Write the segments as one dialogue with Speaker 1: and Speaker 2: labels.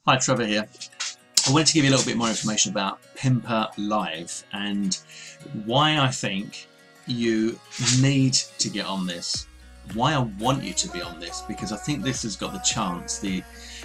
Speaker 1: Hi, Trevor here. I wanted to give you a little bit more information about Pimpr Live and why I think you need to get on this. Why I want you to be on this, because I think this has got the chance, this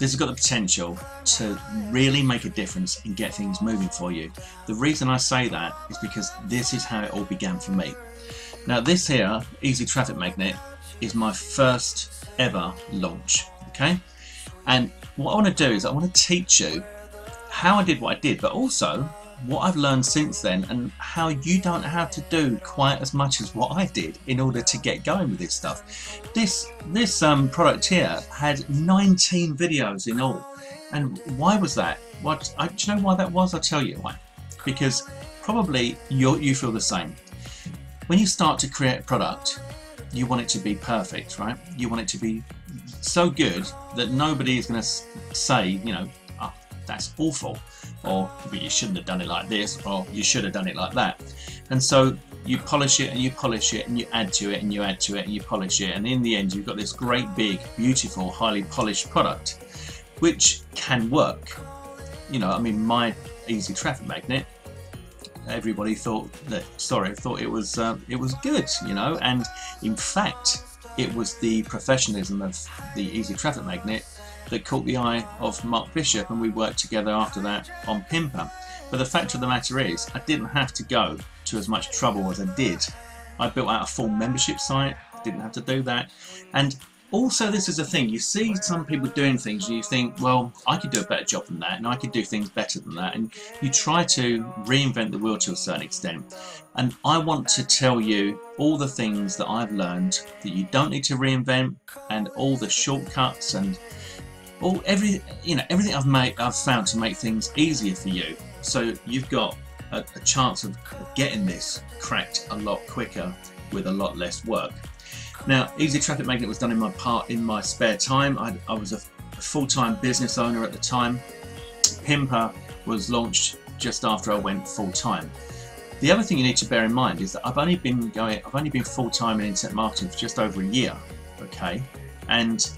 Speaker 1: has got the potential to really make a difference and get things moving for you. The reason I say that is because this is how it all began for me. Now this here, Easy Traffic Magnet, is my first ever launch, okay? And what I want to do is I want to teach you how I did what I did, but also what I've learned since then and how you don't have to do quite as much as what I did in order to get going with this stuff. This product here had 19 videos in all. And why was that? Do you know why that was? I'll tell you why. Because probably you feel the same. When you start to create a product, you want it to be perfect, right? You want it to be so good that nobody is going to say, you know, oh, that's awful, or well, you shouldn't have done it like this, or you should have done it like that. And so you polish it and you polish it and you add to it and you add to it and you polish it, and in the end you've got this great big beautiful highly polished product which can work. You know, I mean, my Easy Traffic Magnet, everybody thought it was good, you know, and in fact it was the professionalism of the Easy Traffic Magnet that caught the eye of Mark Bishop, and we worked together after that on Pimpr. But the fact of the matter is, I didn't have to go to as much trouble as I did. I built out a full membership site, didn't have to do that. And also, this is a thing, you see some people doing things and you think, well, I could do a better job than that and I could do things better than that, and you try to reinvent the wheel to a certain extent. And I want to tell you all the things that I've learned that you don't need to reinvent, and all the shortcuts and everything I've found to make things easier for you, so you've got a chance of getting this cracked a lot quicker with a lot less work. Now, Easy Traffic Magnet was done in my spare time. I was a full-time business owner at the time. Pimpr was launched just after I went full-time. The other thing you need to bear in mind is that I've only been full-time in internet marketing for just over a year, okay? And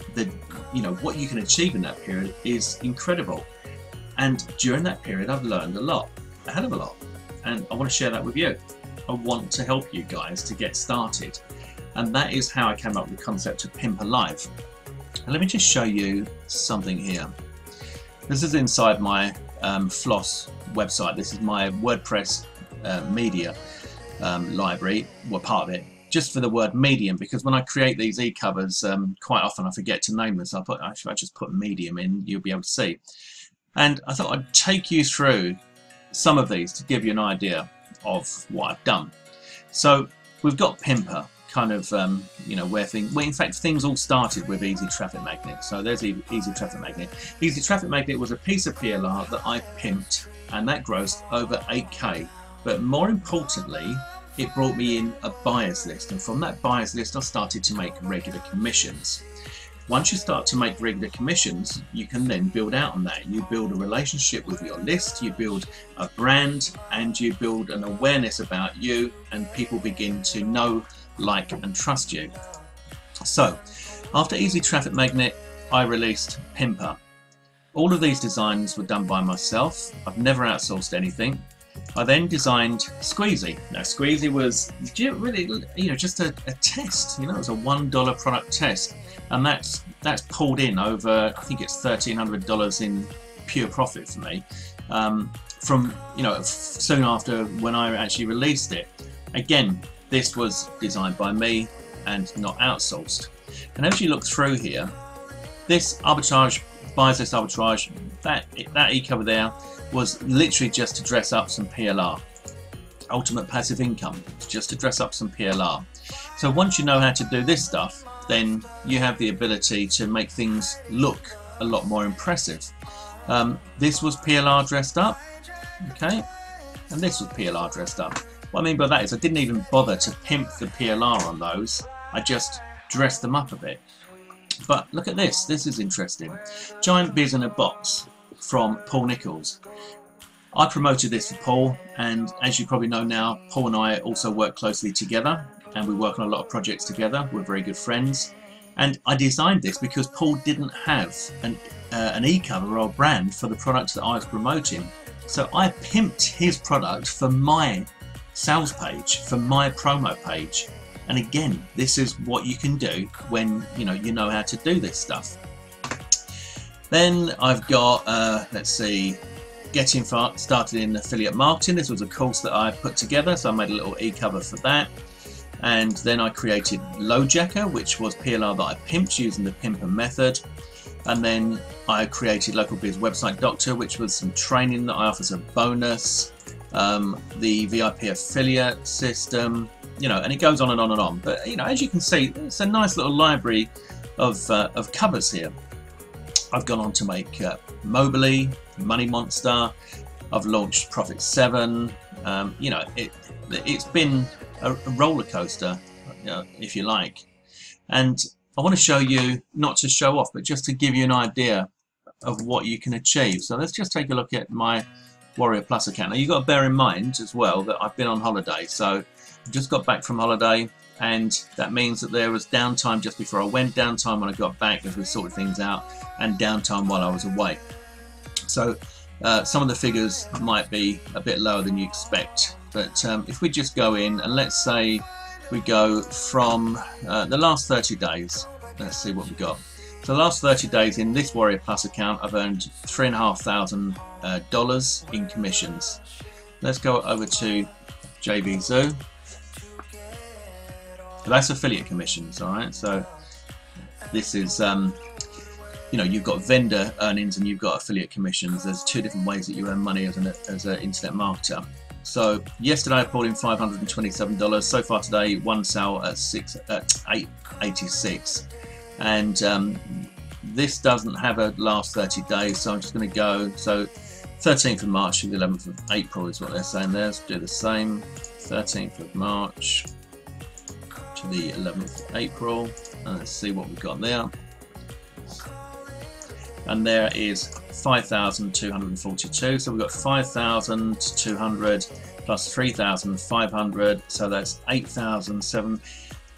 Speaker 1: what you can achieve in that period is incredible. And during that period, I've learned a lot, a hell of a lot, and I want to share that with you. I want to help you guys to get started. And that is how I came up with the concept of Pimpr Live. And let me just show you something here. This is inside my Floss website. This is my WordPress media library, well, part of it, just for the word medium, because when I create these e-covers, quite often I forget to name them, so I just put medium in, you'll be able to see. And I thought I'd take you through some of these to give you an idea of what I've done. So we've got Pimpr, kind of, in fact things all started with Easy Traffic Magnet. So there's Easy Traffic Magnet. Easy Traffic Magnet was a piece of PLR that I pimped, and that grossed over 8K. But more importantly, it brought me in a buyers list, and from that buyers list I started to make regular commissions. Once you start to make regular commissions, you can then build out on that. You build a relationship with your list, you build a brand, and you build an awareness about you, and people begin to know, like, and trust you. So after Easy Traffic Magnet, I released Pimpr. All of these designs were done by myself. I've never outsourced anything. I then designed Squeezy. Now Squeezy was really, just a test. It was a $1 product test, and that's pulled in over, I think it's $1,300 in pure profit for me. From soon after when I actually released it. Again, this was designed by me and not outsourced. And as you look through here, this arbitrage, buyers list arbitrage, that e-cover there was literally just to dress up some PLR. Ultimate passive income, just to dress up some PLR. So once you know how to do this stuff, then you have the ability to make things look a lot more impressive. This was PLR dressed up, okay? And this was PLR dressed up. What I mean by that is I didn't even bother to pimp the PLR on those. I just dressed them up a bit. But look at this. This is interesting. Giant Biz in a Box from Paul Nichols. I promoted this for Paul, and as you probably know now, Paul and I also work closely together, and we work on a lot of projects together. We're very good friends. And I designed this because Paul didn't have an e-cover or brand for the products that I was promoting. So I pimped his product for my sales page, for my promo page. And again, this is what you can do when you know how to do this stuff. Then I've got, let's see, getting started in affiliate marketing. This was a course that I put together, so I made a little e-cover for that. And then I created LoadJacker, which was PLR that I pimped using the Pimpr method. And then I created Local Biz Website Doctor, which was some training that I offer as a bonus. The VIP affiliate system, and it goes on and on and on. But as you can see, it's a nice little library of covers here. I've gone on to make Mobily, Money Monster. I've launched Profit 7. It's been a roller coaster, if you like. And I want to show you, not to show off, but just to give you an idea of what you can achieve. So let's just take a look at my Warrior Plus account. Now you've got to bear in mind as well that I've been on holiday. So I just got back from holiday, and that means that there was downtime just before I went, downtime when I got back as we sorted things out, and downtime while I was away. So some of the figures might be a bit lower than you expect, but if we just go in and let's say we go from the last 30 days, let's see what we got. So the last 30 days in this Warrior Plus account, I've earned $3,500 in commissions. Let's go over to JVZoo. That's affiliate commissions, all right? So this is, you've got vendor earnings and you've got affiliate commissions. There's two different ways that you earn money as an internet marketer. So yesterday I pulled in $527. So far today, one sale at $8.86, and this doesn't have a last 30 days. So I'm just going to go. So 13th of March to the 11th of April is what they're saying there. Let's do the same. 13th of March to the 11th of April, and let's see what we've got there. And there is 5,242. So we've got 5,200 plus 3,500. So that's 8,700,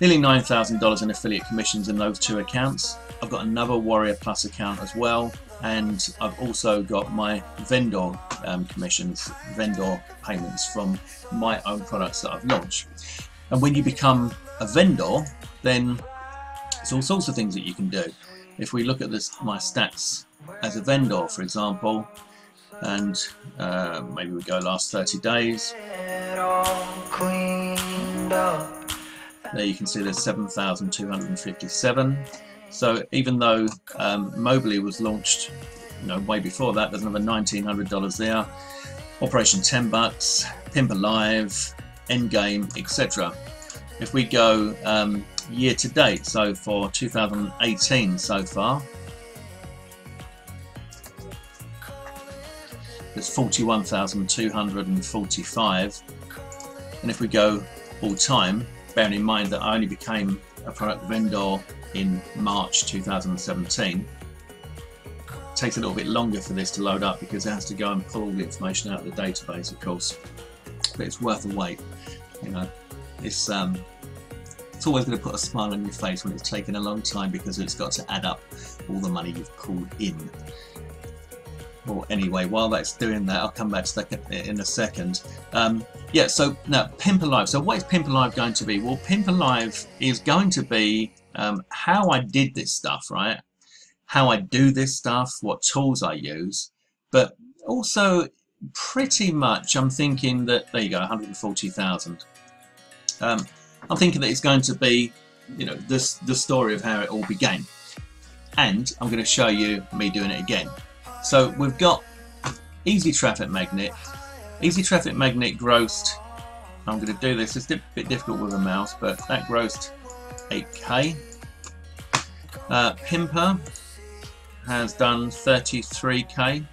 Speaker 1: nearly $9,000 in affiliate commissions in those two accounts. I've got another Warrior Plus account as well, and I've also got my vendor commissions, vendor payments from my own products that I've launched. And when you become a vendor, then there's all sorts of things that you can do. If we look at my stats as a vendor, for example, and maybe we go last 30 days, there you can see there's 7,257. So even though Mobily was launched way before that, there's another $1,900 there. Operation $10, Pimpr Live, Endgame, etc. If we go year to date, so for 2018 so far, there's 41,245, and if we go all time, bearing in mind that I only became a product vendor in March 2017, it takes a little bit longer for this to load up because it has to go and pull all the information out of the database, of course, but it's worth the wait. It's always going to put a smile on your face when it's taken a long time because it's got to add up all the money you've pulled in. Well, anyway, while that's doing that, I'll come back to that in a second. Yeah, so now Pimpr Live. So what is Pimpr Live going to be? Well, Pimpr Live is going to be how I did this stuff, right? How I do this stuff, what tools I use, but also pretty much I'm thinking that, there you go, 140,000. I'm thinking that it's going to be, the story of how it all began, and I'm going to show you me doing it again. So we've got Easy Traffic Magnet. Easy Traffic Magnet grossed, I'm going to do this, it's a bit difficult with a mouse, but that grossed 8K. Pimpr has done 33K.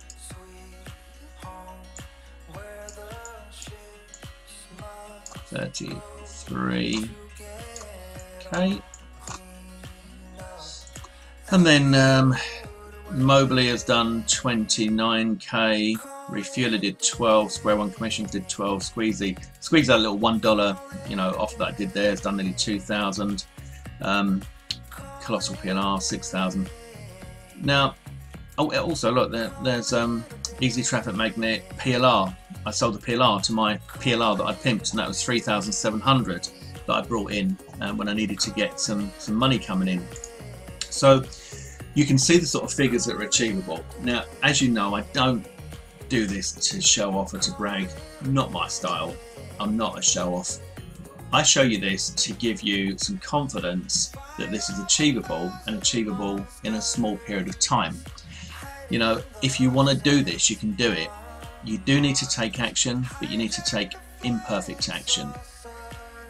Speaker 1: And then Mobily has done 29K. Refueler did 12. Square One Commissions did 12. Squeezy that little $1, offer that I did there has done nearly 2,000. colossal PLR 6,000. Now, oh, also look, there's Easy Traffic Magnet PLR. I sold the PLR to my PLR that I pimped, and that was 3,700 that I brought in when I needed to get some money coming in. So you can see the sort of figures that are achievable. Now, as you know, I don't do this to show off or to brag. Not my style. I'm not a show off. I show you this to give you some confidence that this is achievable, and achievable in a small period of time. You know, if you want to do this, you can do it. You do need to take action, but you need to take imperfect action.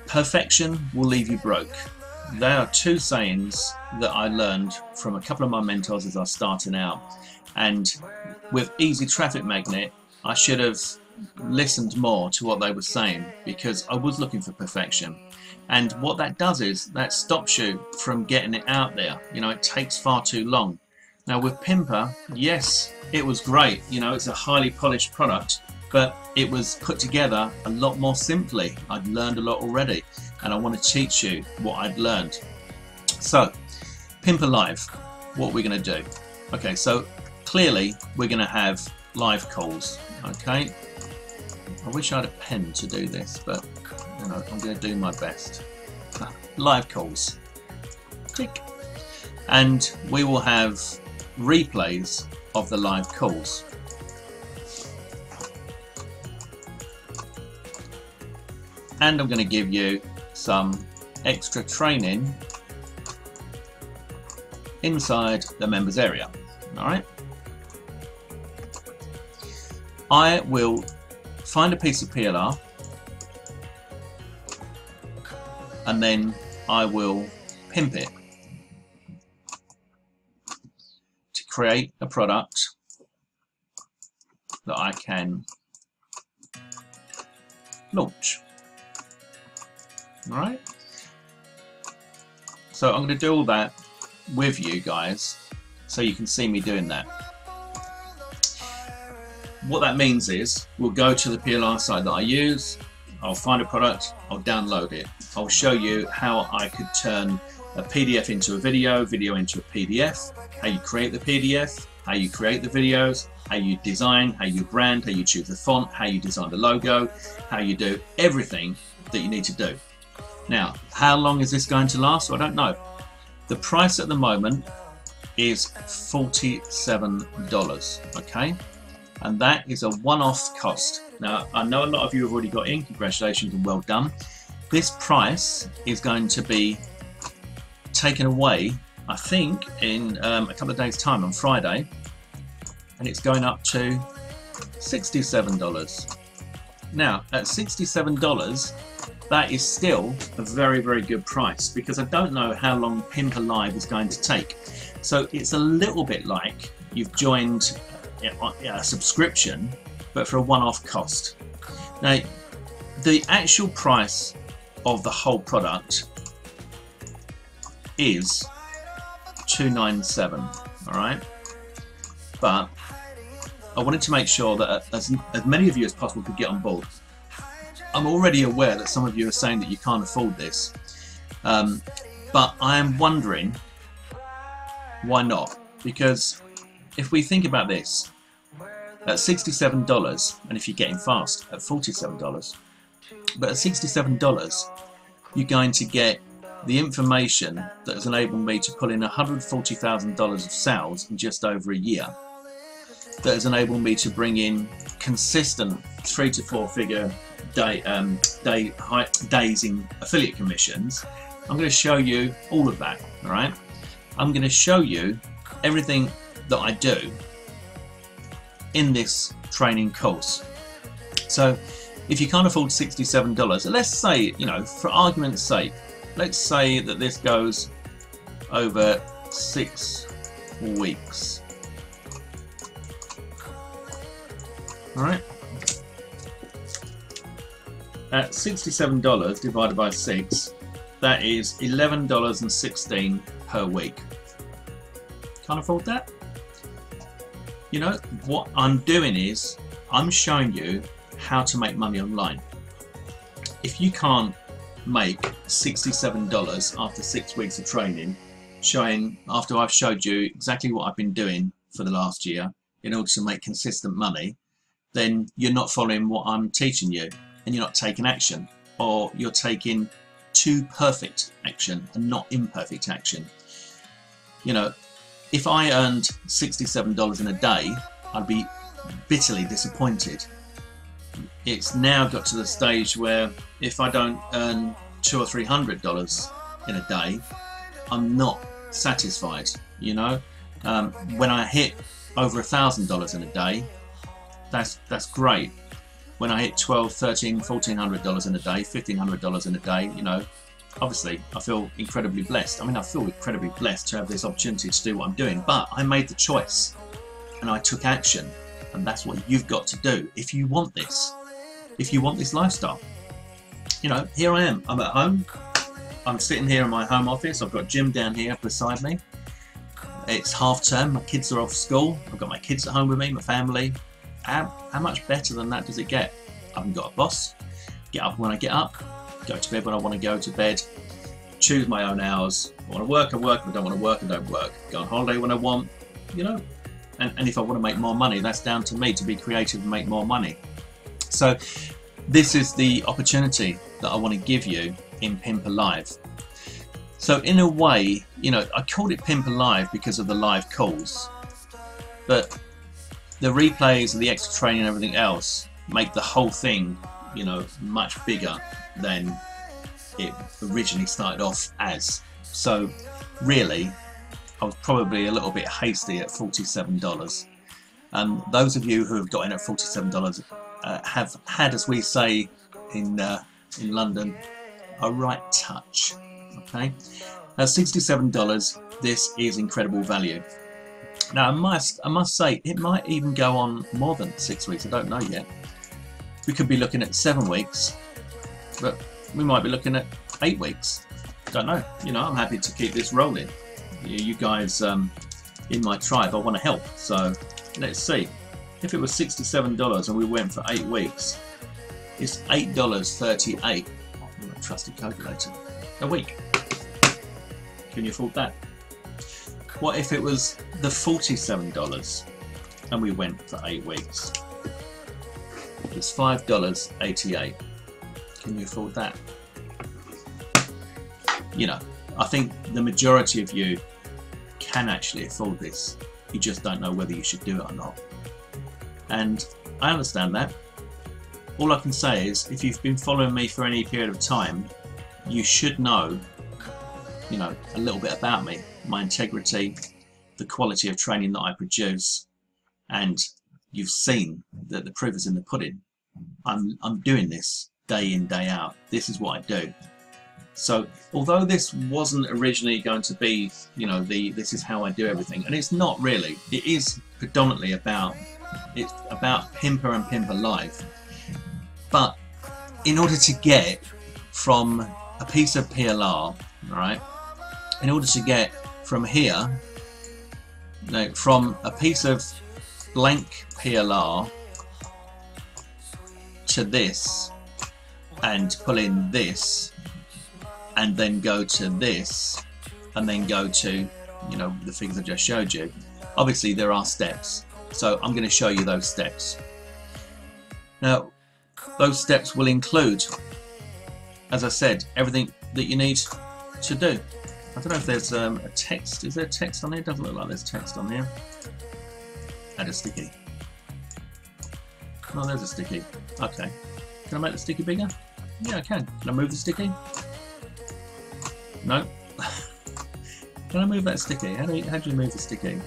Speaker 1: Perfection will leave you broke. They are two sayings that I learned from a couple of my mentors as I was starting out. And with Easy Traffic Magnet, I should have listened more to what they were saying, because I was looking for perfection. And what that does is that stops you from getting it out there. You know, it takes far too long. Now with Pimpr, yes, it was great. You know, it's a highly polished product, but it was put together a lot more simply. I'd learned a lot already, and I want to teach you what I'd learned. So, Pimpr Live, what we're going to do. Okay, so clearly we're going to have live calls. Okay, I wish I had a pen to do this, but you know, I'm going to do my best. Live calls. Click. And we will have replays of the live calls. And I'm going to give you some extra training inside the members area. Alright? I will find a piece of PLR, and then I will pimp it to create a product that I can launch. Alright? So I'm going to do all that with you guys so you can see me doing that. What that means is we'll go to the PLR site that I use, I'll find a product, I'll download it. I'll show you how I could turn a PDF into a video into a PDF, how you create the PDF, how you create the videos, how you design, how you brand, how you choose the font, how you design the logo, how you do everything that you need to do. Now, how long is this going to last? Well, I don't know. The price at the moment is $47, okay? And that is a one-off cost. Now, I know a lot of you have already got in. Congratulations and well done. This price is going to be taken away, I think, in a couple of days' time on Friday, and it's going up to $67. Now, at $67, that is still a very, very good price, because I don't know how long Pimpr Live is going to take. So it's a little bit like you've joined a subscription, but for a one-off cost. Now, the actual price of the whole product is $297, all right? But I wanted to make sure that as many of you as possible could get on board. I'm already aware that some of you are saying that you can't afford this, but I am wondering why not? Because if we think about this, at $67, and if you're getting fast, at $47, but at $67, you're going to get the information that has enabled me to pull in $140,000 of sales in just over a year. That has enabled me to bring in consistent 3 to 4 figure days in affiliate commissions. I'm going to show you all of that, all right? I'm going to show you everything that I do in this training course. So if you can't afford $67, let's say, you know, for argument's sake, let's say that this goes over 6 weeks. All right. At $67 divided by 6, that is $11.16 per week. Can't afford that? You know, what I'm doing is I'm showing you how to make money online. If you can't make $67 after 6 weeks of training, showing, after I've showed you exactly what I've been doing for the last year in order to make consistent money, then you're not following what I'm teaching you, and you're not taking action, or you're taking too perfect action and not imperfect action. You know, if I earned $67 in a day, I'd be bitterly disappointed. It's now got to the stage where if I don't earn $200 or $300 in a day, I'm not satisfied. You know, when I hit over $1,000 in a day, that's great. When I hit $1,200, $1,300, $1,400 in a day, $1,500 in a day, you know, obviously I feel incredibly blessed. I mean, I feel incredibly blessed to have this opportunity to do what I'm doing, but I made the choice and I took action, and that's what you've got to do if you want this. If you want this lifestyle. You know, here I am. I'm at home. I'm sitting here in my home office. I've got Jim down here beside me. It's half term. My kids are off school. I've got my kids at home with me, my family. How much better than that does it get? I haven't got a boss. Get up when I get up. Go to bed when I want to go to bed. Choose my own hours. If I want to work, I work. If I don't want to work, I don't work. Go on holiday when I want. You know. And if I want to make more money, that's down to me to be creative and make more money. So this is the opportunity that I want to give you in Pimpr Live. So in a way, you know, I called it Pimpr Live because of the live calls, but the replays and the extra training and everything else make the whole thing, you know, much bigger than it originally started off as. So really, I was probably a little bit hasty at $47. Those of you who have got in at $47 have had, as we say in London, a right touch. Okay, at $67, this is incredible value. Now, I must say, it might even go on more than 6 weeks. I don't know yet. We could be looking at 7 weeks, but we might be looking at 8 weeks. Don't know. You know, I'm happy to keep this rolling. You guys in my tribe, I want to help. So let's see. If it was $67 and we went for 8 weeks, it's $8.38. A trusted calculator. A week. Can you afford that? What if it was the $47 and we went for 8 weeks? It's $5.88. Can you afford that? You know, I think the majority of you can actually afford this. You just don't know whether you should do it or not. And I understand that. All I can say is, if you've been following me for any period of time, you should know, you know, a little bit about me, my integrity, the quality of training that I produce, and you've seen that the proof is in the pudding. I'm doing this day in, day out. This is what I do. So although this wasn't originally going to be, you know, this is how I do everything, and it's not really. It is predominantly about Pimpr and Pimpr Live. But in order to get from a piece of PLR, right, in order to get from here, no, from a piece of blank PLR to this, and pull in this, and then go to this, and then go to, you know, the figures I just showed you. Obviously there are steps, so I'm going to show you those steps. Now those steps will include, as I said, everything that you need to do. I don't know if there's a text. Is there text on here? It doesn't look like there's text on here. Add a sticky. Oh, there's a sticky. Okay. Can I make the sticky bigger? Yeah, I can. Can I move the sticky? No. Can I move that sticky? How do you move the sticky?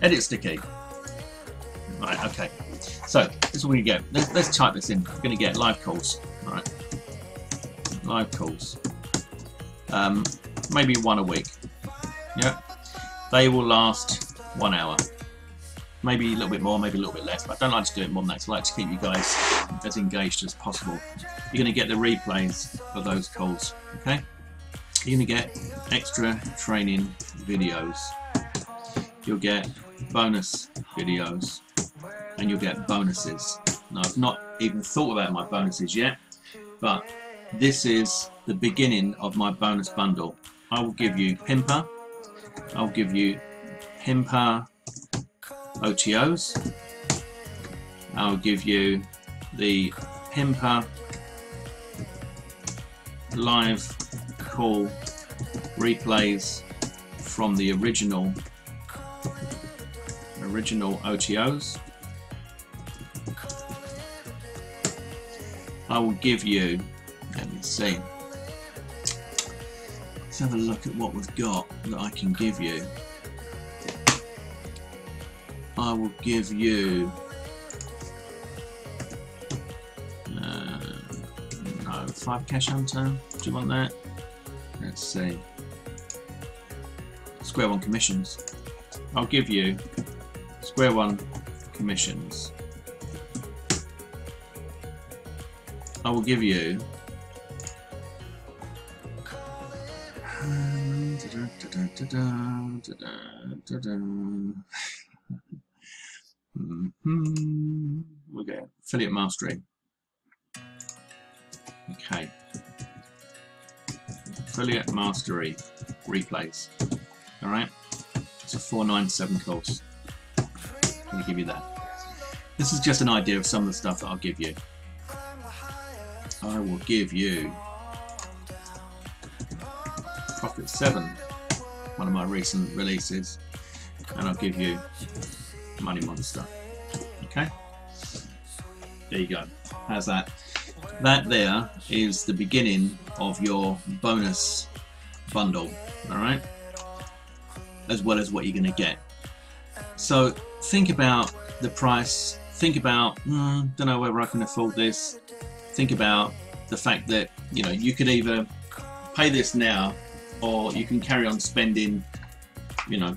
Speaker 1: Edit sticky. Right, okay. So, this is what we get. Let's type this in. We're going to get live calls. Alright. Live calls. Maybe 1 a week. Yeah. They will last 1 hour. Maybe a little bit more, maybe a little bit less, but I don't like to do it more than that, so I like to keep you guys as engaged as possible. You're going to get the replays of those calls, okay? You're going to get extra training videos. You'll get bonus videos, and you'll get bonuses. Now, I've not even thought about my bonuses yet, but this is the beginning of my bonus bundle. I will give you Pimpr. I'll give you Pimpr OTOs. I'll give you the Pimpr live call replays from the original OTOs. I will give you, let me see, let's have a look at what we've got that I can give you. I will give you no, 5 cash hunter. Do you want that? Let's see. Square one commissions. I'll give you square one commissions. I will give you we'll get affiliate mastery. Okay. Affiliate mastery replays. Alright. It's a 497 course. Let me give you that. This is just an idea of some of the stuff that I'll give you. I will give you Profit 7, one of my recent releases, and I'll give you Money Monster. Okay? There you go. How's that? That there is the beginning of your bonus bundle, alright? As well as what you're going to get. So think about the price, think about, don't know whether I can afford this. Think about the fact that, you know, you could either pay this now or you can carry on spending, you know,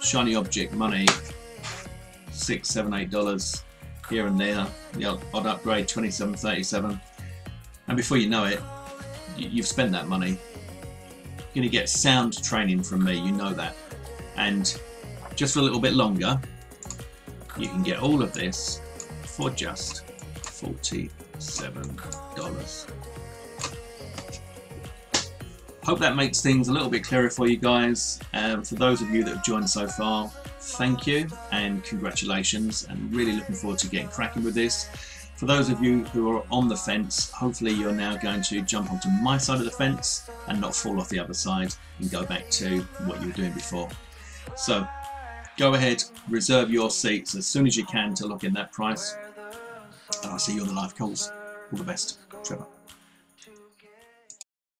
Speaker 1: shiny object money, $6, $7, $8 here and there, the odd upgrade, 27, 37, and before you know it, you've spent that money. You're going to get sound training from me, you know that, and just for a little bit longer, you can get all of this for just $47. Hope that makes things a little bit clearer for you guys. For those of you that have joined so far, thank you and congratulations, and really looking forward to getting cracking with this. For those of you who are on the fence, hopefully you're now going to jump onto my side of the fence and not fall off the other side and go back to what you were doing before. So go ahead, reserve your seats as soon as you can to lock in that price, and I'll see you on the live calls. All the best, Trevor.